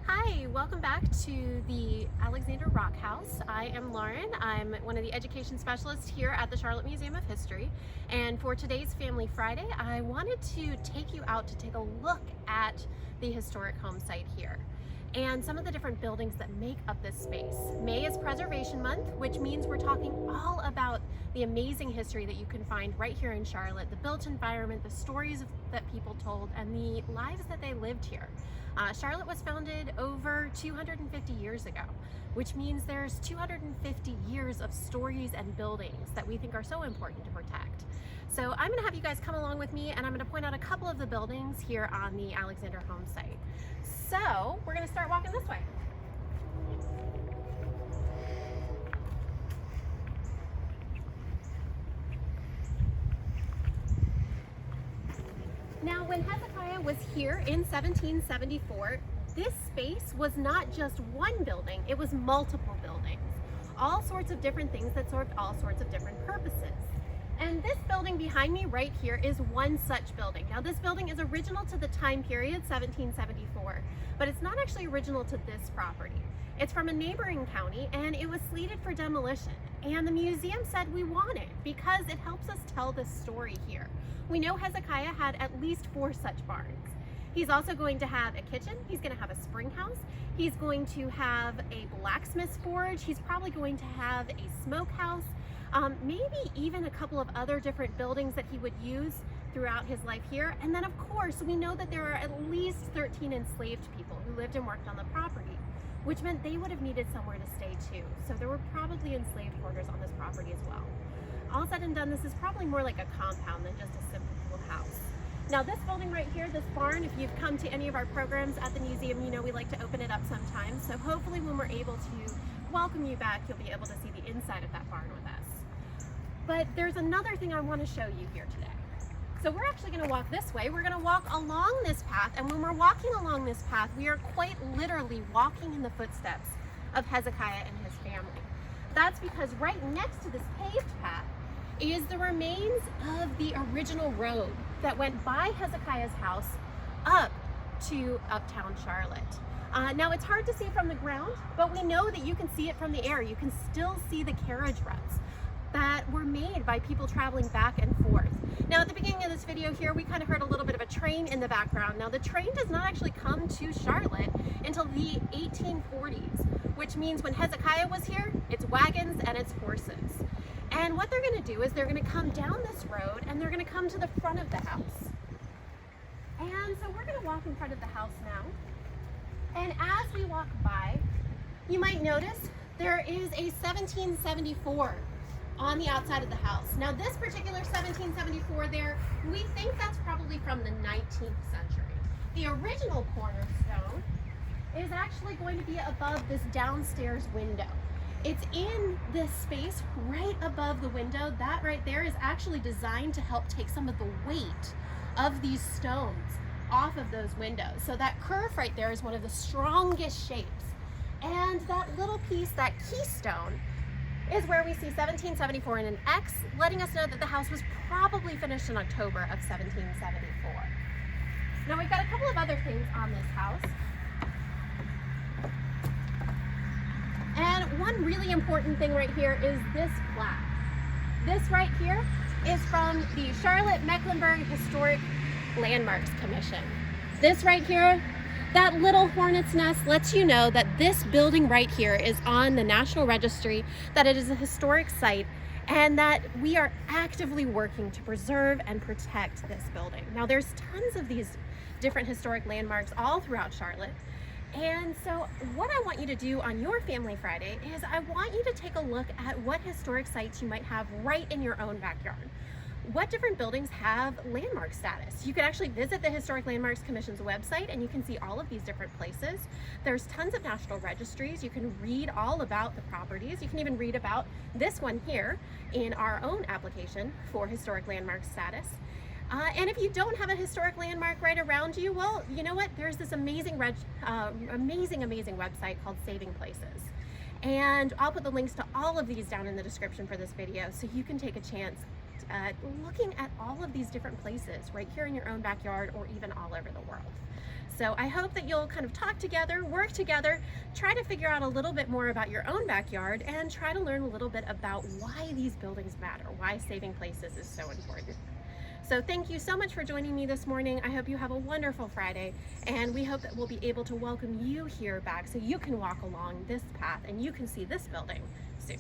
Hi, welcome back to the Alexander Rock House. I am Lauren. I'm one of the education specialists here at the Charlotte Museum of History. And for today's Family Friday, I wanted to take you out to take a look at the historic home site here and some of the different buildings that make up this space. May is Preservation Month, which means we're talking all about the amazing history that you can find right here in Charlotte, the built environment, the stories that people told, and the lives that they lived here. Charlotte was founded over 250 years ago, which means there's 250 years of stories and buildings that we think are so important to protect. So I'm going to have you guys come along with me, and I'm going to point out a couple of the buildings here on the Alexander home site. So we're going to start walking this way. Now, when Hezekiah was here in 1774, this space was not just one building, it was multiple buildings. All sorts of different things that served all sorts of different purposes. And this building behind me right here is one such building. Now, this building is original to the time period, 1774, but it's not actually original to this property. It's from a neighboring county, and it was slated for demolition. And the museum said we want it because it helps us tell this story here. We know Hezekiah had at least 4 such barns. He's also going to have a kitchen, he's going to have a spring house, he's going to have a blacksmith's forge, he's probably going to have a smokehouse, maybe even a couple of other different buildings that he would use throughout his life here. And then of course, we know that there are at least 13 enslaved people who lived and worked on the property, which meant they would have needed somewhere to stay too. So there were probably enslaved quarters on this property as well. All said and done, this is probably more like a compound than just a simple house. Now, this building right here, this barn, if you've come to any of our programs at the museum, you know we like to open it up sometimes. So hopefully when we're able to welcome you back, you'll be able to see the inside of that barn with us. But there's another thing I want to show you here today. So we're actually going to walk this way. We're going to walk along this path, and when we're walking along this path, we are quite literally walking in the footsteps of Hezekiah and his family. That's because right next to this paved path is the remains of the original road that went by Hezekiah's house up to uptown Charlotte. Now, it's hard to see from the ground, but we know that you can see it from the air. You can still see the carriage ruts that were made by people traveling back and forth. Now, at the beginning of this video here, we kind of heard a little bit of a train in the background. Now, the train does not actually come to Charlotte until the 1840s, which means when Hezekiah was here, it's wagons and it's horses. And what they're going to do is they're going to come down this road and they're going to come to the front of the house. And so we're going to walk in front of the house now. And as we walk by, you might notice there is a 1774 on the outside of the house. Now, this particular 1774 there, we think that's probably from the 19th century. The original cornerstone is actually going to be above this downstairs window. It's in this space right above the window. That right there is actually designed to help take some of the weight of these stones off of those windows. So that curve right there is one of the strongest shapes. And that little piece, that keystone, is where we see 1774 in an X, letting us know that the house was probably finished in October of 1774. Now, we've got a couple of other things on this house. And one really important thing right here is this plaque. This right here is from the Charlotte Mecklenburg Historic Landmarks Commission. This right here, that little hornet's nest lets you know that this building right here is on the National Registry, that it is a historic site, and that we are actively working to preserve and protect this building. Now, there's tons of these different historic landmarks all throughout Charlotte. And so what I want you to do on your Family Friday is I want you to take a look at what historic sites you might have right in your own backyard. What different buildings have landmark status? You can actually visit the Historic Landmarks Commission's website and you can see all of these different places. There's tons of national registries. You can read all about the properties. You can even read about this one here in our own application for historic landmark status. And if you don't have a historic landmark right around you, well, you know what? There's this amazing website called Saving Places. And I'll put the links to all of these down in the description for this video so you can take a chance looking at all of these different places right here in your own backyard or even all over the world. So I hope that you'll kind of talk together, work together, try to figure out a little bit more about your own backyard, and try to learn a little bit about why these buildings matter, why saving places is so important. So thank you so much for joining me this morning. I hope you have a wonderful Friday, and we hope that we'll be able to welcome you here back so you can walk along this path and you can see this building soon.